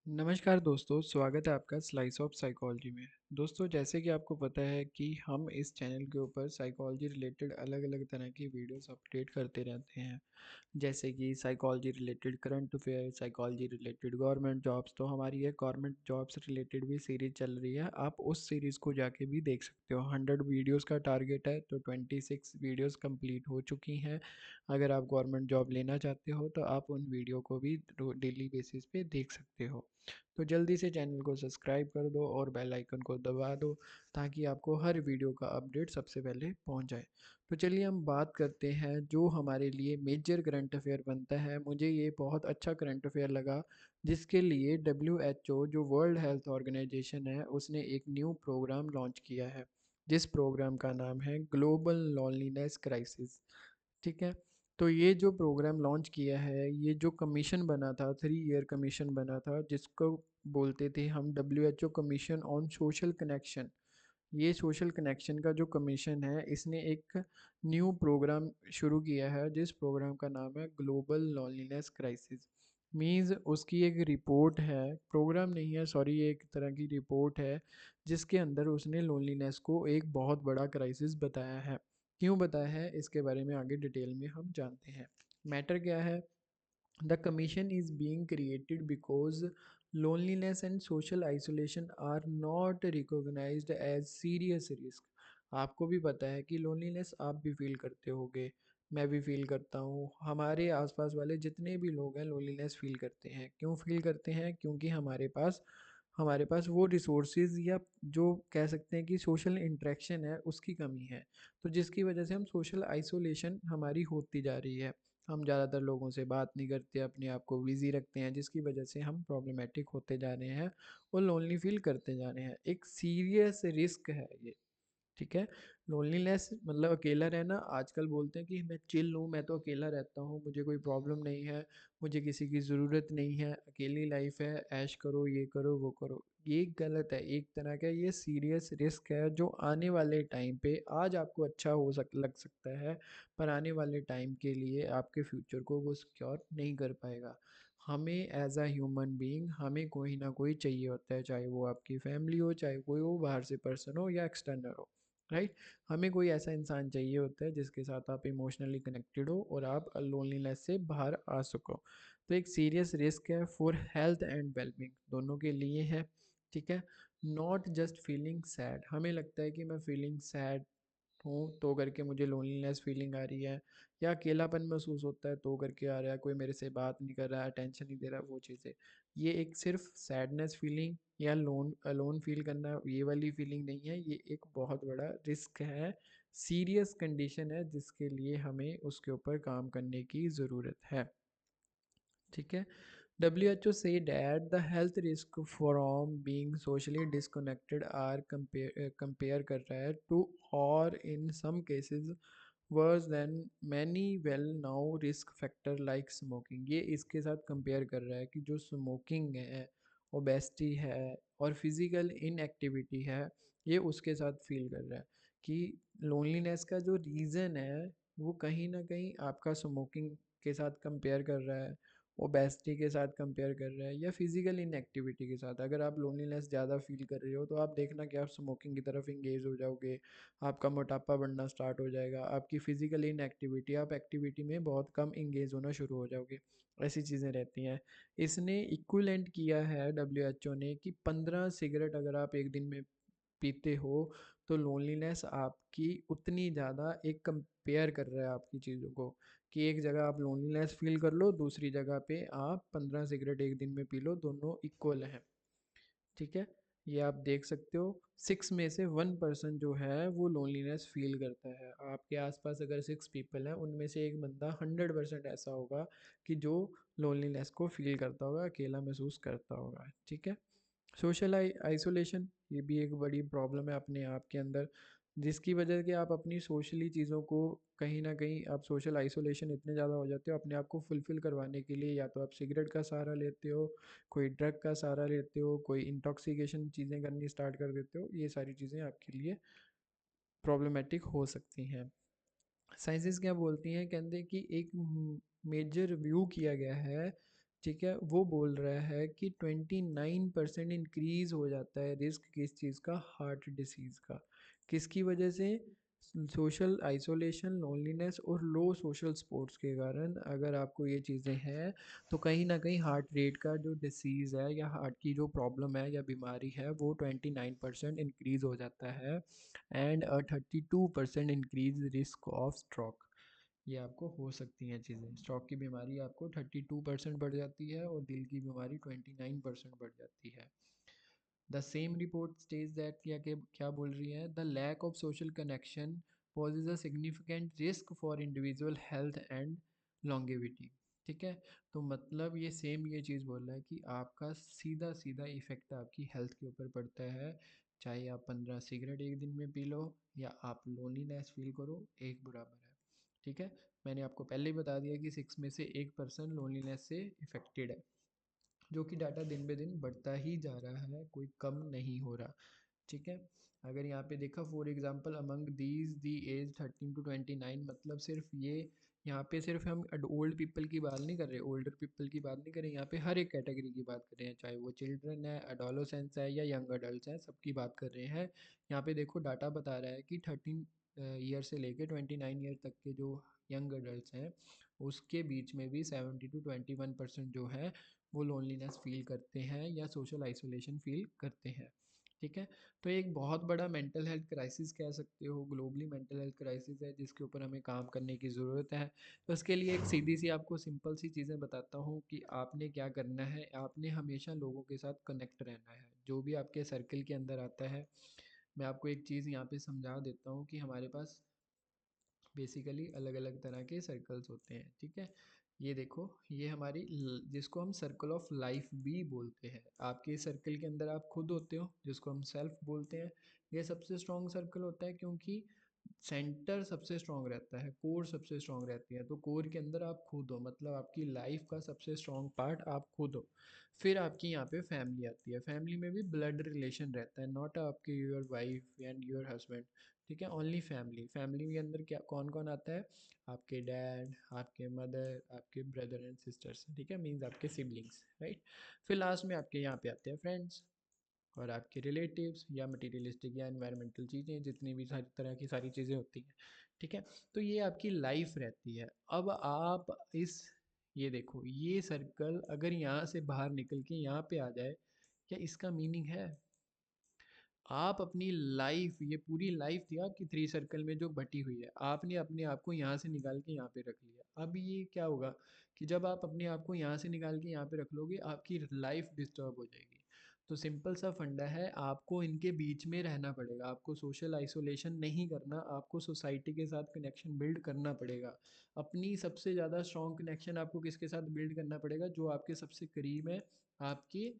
नमस्कार दोस्तों, स्वागत है आपका स्लाइस ऑफ साइकोलॉजी में। दोस्तों, जैसे कि आपको पता है कि हम इस चैनल के ऊपर साइकोलॉजी रिलेटेड अलग अलग तरह की वीडियोस अपडेट करते रहते हैं। जैसे कि psychology related current affair, psychology related government jobs. तो हमारी ये गवर्नमेंट जॉब्स रिलेटेड भी सीरीज चल रही है, आप उस सीरीज़ को जाके भी देख सकते हो। 100 वीडियोस का टारगेट है, तो 26 वीडियोस कंप्लीट हो चुकी हैं। अगर आप गवर्नमेंट जॉब लेना चाहते हो तो आप उन वीडियो को भी डेली बेसिस पे देख सकते हो। तो जल्दी से चैनल को सब्सक्राइब कर दो और बेल आइकन को दबा दो, ताकि आपको हर वीडियो का अपडेट सबसे पहले पहुंच जाए। तो चलिए हम बात करते हैं जो हमारे लिए मेजर करंट अफेयर बनता है। मुझे ये बहुत अच्छा करंट अफेयर लगा, जिसके लिए WHO जो वर्ल्ड हेल्थ ऑर्गेनाइजेशन है उसने एक न्यू प्रोग्राम लॉन्च किया है, जिस प्रोग्राम का नाम है ग्लोबल लॉनलीनेस क्राइसिस। ठीक है। तो ये जो प्रोग्राम लॉन्च किया है, ये जो कमीशन बना था, 3 ईयर कमीशन बना था, जिसको बोलते थे हम WHO commission on social connection. ये सोशल कनेक्शन का जो कमीशन है, इसने एक न्यू प्रोग्राम शुरू किया है, जिस प्रोग्राम का नाम है ग्लोबल लॉनलीनेस क्राइसिस। मीन्स उसकी एक रिपोर्ट है, प्रोग्राम नहीं है, सॉरी, एक तरह की रिपोर्ट है, जिसके अंदर उसने लोनलीनेस को एक बहुत बड़ा क्राइसिस बताया है। क्यों बताया है, इसके बारे में आगे डिटेल में हम जानते हैं। मैटर क्या है? The commission is being created because loneliness and social isolation are not recognized as serious risk। आपको भी पता है कि लोनलीनेस आप भी फील करते होगे, मैं भी फील करता हूँ, हमारे आसपास वाले जितने भी लोग हैं लोनलीनेस फील करते हैं। क्यों फील करते हैं? क्योंकि हमारे पास वो रिसोर्सेज या जो कह सकते हैं कि सोशल इंटरेक्शन है उसकी कमी है। तो जिसकी वजह से हम सोशल आइसोलेशन हमारी होती जा रही है। हम ज़्यादातर लोगों से बात नहीं करते, अपने आप को बिजी रखते हैं, जिसकी वजह से हम प्रॉब्लमेटिक होते जा रहे हैं और लोनली फील करते जा रहे हैं। एक सीरियस रिस्क है ये। ठीक है। लोनलीनेस मतलब अकेला रहना। आजकल बोलते हैं कि मैं चिल हूँ, मैं तो अकेला रहता हूँ, मुझे कोई प्रॉब्लम नहीं है, मुझे किसी की ज़रूरत नहीं है, अकेली लाइफ है, ऐश करो, ये करो, वो करो। ये गलत है। एक तरह का ये सीरियस रिस्क है, जो आने वाले टाइम पे आज आपको अच्छा लग सकता है, पर आने वाले टाइम के लिए आपके फ्यूचर को वो सिक्योर नहीं कर पाएगा। हमें एज अ ह्यूमन बीइंग हमें कोई ना कोई चाहिए होता है, चाहे वो आपकी फैमिली हो, चाहे कोई वो बाहर से पर्सन हो या एक्सटर्नल हो। राइट। हमें कोई ऐसा इंसान चाहिए होता है जिसके साथ आप इमोशनली कनेक्टेड हो और आप लोनलीनेस से बाहर आ सको। तो एक सीरियस रिस्क है फॉर हेल्थ एंड वेलबींग, दोनों के लिए है। ठीक है। Not just feeling sad. हमें लगता है कि मैं फीलिंग सैड हूँ तो करके मुझे लोनलीनेस फीलिंग आ रही है, या अकेलापन महसूस होता है तो करके आ रहा है, कोई मेरे से बात नहीं कर रहा है, अटेंशन नहीं दे रहा, वो चीज़ें। ये एक सिर्फ सैडनेस फीलिंग या लोन फील करना, ये वाली फीलिंग नहीं है। ये एक बहुत बड़ा रिस्क है, सीरियस कंडीशन है, जिसके लिए हमें उसके ऊपर काम करने की ज़रूरत है। ठीक है। WHO say that the health risk from being socially disconnected are compare कर रहा है to, or in some cases worse than many well now risk factor like smoking। ये इसके साथ कंपेयर कर रहा है कि जो स्मोकिंग है, ओबेसिटी है और फिजिकल इनएक्टिविटी है, ये उसके साथ फील कर रहा है कि लोनलीनेस का जो रीज़न है वो कहीं ना कहीं आपका स्मोकिंग के साथ कंपेयर कर रहा है, ओबेसिटी के साथ कंपेयर कर रहा है, या फिजिकल इनएक्टिविटी के साथ। अगर आप लोनलीनेस ज़्यादा फील कर रहे हो तो आप देखना कि आप स्मोकिंग की तरफ इंगेज हो जाओगे, आपका मोटापा बढ़ना स्टार्ट हो जाएगा, आपकी फिजिकल इनएक्टिविटी, आप एक्टिविटी में बहुत कम इंगेज होना शुरू हो जाओगे। ऐसी चीज़ें रहती हैं। इसने इक्विवेलेंट किया है WHO ने कि 15 सिगरेट अगर आप एक दिन में पीते हो तो लोनलीनेस आपकी उतनी ज़्यादा, एक कंपेयर कर रहा है आपकी चीज़ों को, कि एक जगह आप लोनलीनेस फील कर लो, दूसरी जगह पे आप 15 सिगरेट एक दिन में पी लो, दोनों इक्वल हैं। ठीक है। ये आप देख सकते हो। 6 में से 1 पर्सन जो है वो लोनलीनेस फील करता है। आपके आसपास अगर 6 पीपल हैं, उनमें से एक बंदा 100% ऐसा होगा कि जो लोनलीनेस को फील करता होगा, अकेला महसूस करता होगा। ठीक है। सोशल आइसोलेशन, ये भी एक बड़ी प्रॉब्लम है अपने आप के अंदर, जिसकी वजह कि आप अपनी सोशली चीज़ों को कहीं ना कहीं, आप सोशल आइसोलेशन इतने ज़्यादा हो जाते हो अपने आप को फुलफ़िल करवाने के लिए, या तो आप सिगरेट का सहारा लेते हो, कोई ड्रग का सहारा लेते हो, कोई इंटॉक्सिकेशन चीज़ें करनी स्टार्ट कर देते हो। ये सारी चीज़ें आपके लिए प्रॉब्लमेटिक हो सकती हैं। साइंसेस क्या बोलती हैं? कहते हैं कि एक मेजर रिव्यू किया गया है ठीक है, वो बोल रहा है कि 29% इंक्रीज हो जाता है रिस्क किस चीज़ का, हार्ट डिसीज़ का। किसकी वजह से? सोशल आइसोलेशन, लोनलीनेस और लो सोशल सपोर्ट्स के कारण। अगर आपको ये चीज़ें हैं तो कहीं ना कहीं हार्ट रेट का जो डिसीज़ है या हार्ट की जो प्रॉब्लम है या बीमारी है वो 29% इंक्रीज़ हो जाता है। And 32% increase risk of stroke. ये आपको हो सकती हैं चीज़ें, स्ट्रोक की बीमारी आपको 32% बढ़ जाती है और दिल की बीमारी 29% बढ़ जाती है। The same report states that, क्या बोल रही है, the lack of social connection poses a significant risk for individual health and longevity. ठीक है, तो मतलब ये सेम ये चीज़ बोल रहा है कि आपका सीधा सीधा इफेक्ट आपकी हेल्थ के ऊपर पड़ता है। चाहे आप 15 सिगरेट एक दिन में पी लो या आप लोनलीनेस फील करो, एक बराबर है। ठीक है, मैंने आपको पहले ही बता दिया कि 6 में से 1% लोनलीनेस से इफेक्टेड है, जो कि डाटा दिन ब दिन बढ़ता ही जा रहा है, कोई कम नहीं हो रहा। ठीक है, अगर यहाँ पे देखा for example among these the age 13 to 29, मतलब सिर्फ ये यहाँ पे सिर्फ हम ओल्ड पीपल की बात नहीं कर रहे, ओल्डर पीपल की बात नहीं कर रहे, यहाँ पे हर एक कैटेगरी की बात कर रहे हैं, चाहे वो चिल्ड्रन है, अडोलोसेंस है या यंग अडल्ट हैं, सबकी बात कर रहे हैं। यहाँ पे देखो डाटा बता रहा है कि 13 ईयर से लेके 29 ईयर तक के जो यंग अडल्ट हैं उसके बीच में भी 70 to 21% जो है वो लोनलीनेस फील करते हैं या सोशल आइसोलेशन फील करते हैं। ठीक है, तो एक बहुत बड़ा मेंटल हेल्थ क्राइसिस कह सकते हो, ग्लोबली मेंटल हेल्थ क्राइसिस है जिसके ऊपर हमें काम करने की ज़रूरत है। तो उसके लिए एक सीधी सी आपको सिंपल सी चीज़ें बताता हूँ कि आपने क्या करना है। आपने हमेशा लोगों के साथ कनेक्ट रहना है, जो भी आपके सर्कल के अंदर आता है। मैं आपको एक चीज़ यहाँ पे समझा देता हूँ कि हमारे पास बेसिकली अलग अलग तरह के सर्कल्स होते हैं। ठीक है, ये देखो, ये हमारी जिसको हम सर्कल ऑफ लाइफ भी बोलते हैं। आपके सर्कल के अंदर आप खुद होते हो जिसको हम सेल्फ बोलते हैं। ये सबसे स्ट्रॉन्ग सर्कल होता है क्योंकि सेंटर सबसे स्ट्रॉन्ग रहता है, कोर सबसे स्ट्रॉन्ग रहती है। तो कोर के अंदर आप खुद हो, मतलब आपकी लाइफ का सबसे स्ट्रॉन्ग पार्ट आप खुद हो। फिर आपकी यहाँ पे फैमिली आती है, फैमिली में भी ब्लड रिलेशन रहता है, नॉट आपके your wife and your husband. ठीक है, ओनली फैमिली। फैमिली के अंदर क्या कौन कौन आता है? आपके डैड, आपके मदर, आपके ब्रदर एंड सिस्टर्स। ठीक है, मीन्स आपके सिबलिंग्स, राइट। फिर लास्ट में आपके यहाँ पे आते हैं फ्रेंड्स और आपके रिलेटिव्स या मटेरियलिस्टिक या एनवायरमेंटल चीज़ें, जितनी भी सारी तरह की सारी चीज़ें होती हैं। ठीक है, तो ये आपकी लाइफ रहती है। अब आप इस, ये देखो, ये सर्कल अगर यहाँ से बाहर निकल के यहाँ पे आ जाए, क्या इसका मीनिंग है? आप अपनी लाइफ, ये पूरी लाइफ थी आपकी 3 सर्कल में जो बटी हुई है, आपने अपने आप को यहाँ से निकाल के यहाँ पे रख लिया। अब ये क्या होगा कि जब आप अपने आप को यहाँ से निकाल के यहाँ पे रख लोगे, आपकी लाइफ डिस्टर्ब हो जाएगी। तो सिंपल सा फंडा है, आपको इनके बीच में रहना पड़ेगा। आपको सोशल आइसोलेशन नहीं करना, आपको सोसाइटी के साथ कनेक्शन बिल्ड करना पड़ेगा। अपनी सबसे ज़्यादा स्ट्रॉन्ग कनेक्शन आपको किसके साथ बिल्ड करना पड़ेगा? जो आपके सबसे करीब है, आपकी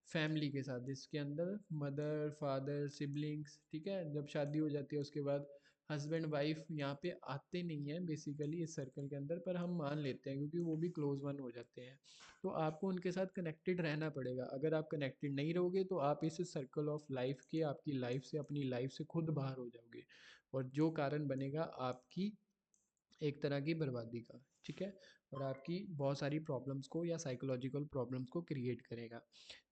फैमिली के साथ, जिसके अंदर मदर, फादर, सिबलिंग्स। ठीक है, जब शादी हो जाती है उसके बाद हस्बैंड वाइफ यहाँ पे आते नहीं हैं बेसिकली इस सर्कल के अंदर, पर हम मान लेते हैं क्योंकि वो भी क्लोज वन हो जाते हैं। तो आपको उनके साथ कनेक्टेड रहना पड़ेगा। अगर आप कनेक्टेड नहीं रहोगे तो आप इस सर्कल ऑफ लाइफ के, आपकी लाइफ से, अपनी लाइफ से खुद बाहर हो जाओगे, और जो कारण बनेगा आपकी एक तरह की बर्बादी का। ठीक है, और आपकी बहुत सारी प्रॉब्लम्स को या साइकोलॉजिकल प्रॉब्लम्स को क्रिएट करेगा।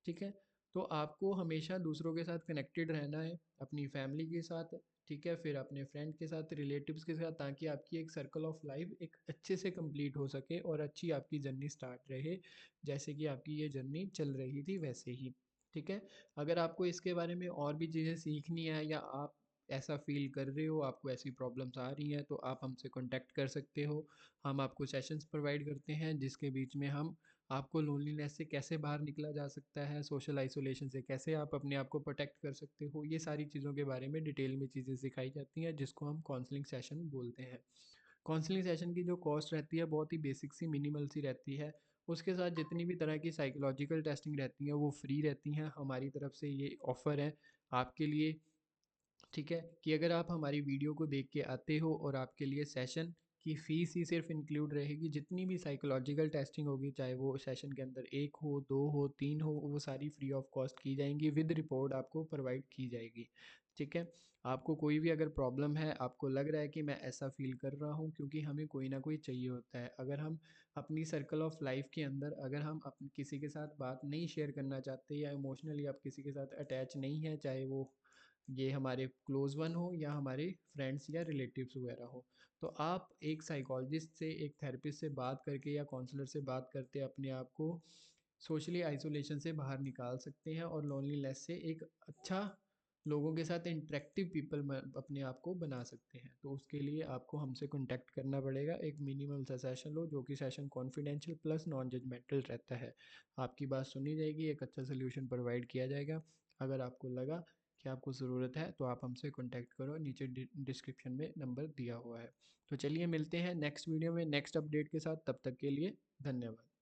ठीक है, तो आपको हमेशा दूसरों के साथ कनेक्टेड रहना है, अपनी फैमिली के साथ। ठीक है, फिर अपने फ्रेंड के साथ, रिलेटिव्स के साथ, ताकि आपकी एक सर्कल ऑफ लाइफ एक अच्छे से कंप्लीट हो सके और अच्छी आपकी जर्नी स्टार्ट रहे, जैसे कि आपकी ये जर्नी चल रही थी वैसे ही। ठीक है, अगर आपको इसके बारे में और भी चीज़ें सीखनी है या आप ऐसा फील कर रहे हो, आपको ऐसी प्रॉब्लम्स आ रही हैं, तो आप हमसे कांटेक्ट कर सकते हो। हम आपको सेशंस प्रोवाइड करते हैं जिसके बीच में हम आपको लोनलीनेस से कैसे बाहर निकला जा सकता है, सोशल आइसोलेशन से कैसे आप अपने आप को प्रोटेक्ट कर सकते हो, ये सारी चीज़ों के बारे में डिटेल में चीज़ें सिखाई जाती हैं, जिसको हम काउंसलिंग सेशन बोलते हैं। काउंसलिंग सेशन की जो कॉस्ट रहती है बहुत ही बेसिक सी, मिनिमल सी रहती है। उसके साथ जितनी भी तरह की साइकोलॉजिकल टेस्टिंग रहती हैं वो फ्री रहती हैं। हमारी तरफ से ये ऑफ़र है आपके लिए। ठीक है, कि अगर आप हमारी वीडियो को देख के आते हो और आपके लिए सेशन की फ़ीस ही सिर्फ इंक्लूड रहेगी, जितनी भी साइकोलॉजिकल टेस्टिंग होगी, चाहे वो सेशन के अंदर 1 हो, 2 हो, 3 हो, वो सारी फ्री ऑफ कॉस्ट की जाएंगी, विद रिपोर्ट आपको प्रोवाइड की जाएगी। ठीक है, आपको कोई भी अगर प्रॉब्लम है, आपको लग रहा है कि मैं ऐसा फील कर रहा हूँ, क्योंकि हमें कोई ना कोई चाहिए होता है। अगर हम अपनी सर्कल ऑफ लाइफ के अंदर अगर हम अपने किसी के साथ बात नहीं शेयर करना चाहते या इमोशनली आप किसी के साथ अटैच नहीं है, चाहे वो ये हमारे क्लोज वन हो या हमारे फ्रेंड्स या रिलेटिव्स वगैरह हो, तो आप एक साइकोलॉजिस्ट से, एक थेरेपिस्ट से बात करके या काउंसलर से बात करते अपने आप को सोशली आइसोलेशन से बाहर निकाल सकते हैं और लोनलीनेस से एक अच्छा लोगों के साथ इंटरेक्टिव पीपल अपने आप को बना सकते हैं। तो उसके लिए आपको हमसे कांटेक्ट करना पड़ेगा। एक मिनिमल सा सेशन लो, जो कि session confidential plus non judgmental रहता है। आपकी बात सुनी जाएगी, एक अच्छा सोल्यूशन प्रोवाइड किया जाएगा। अगर आपको लगा कि आपको ज़रूरत है तो आप हमसे कांटेक्ट करो, नीचे डिस्क्रिप्शन में नंबर दिया हुआ है। तो चलिए मिलते हैं नेक्स्ट वीडियो में नेक्स्ट अपडेट के साथ, तब तक के लिए धन्यवाद।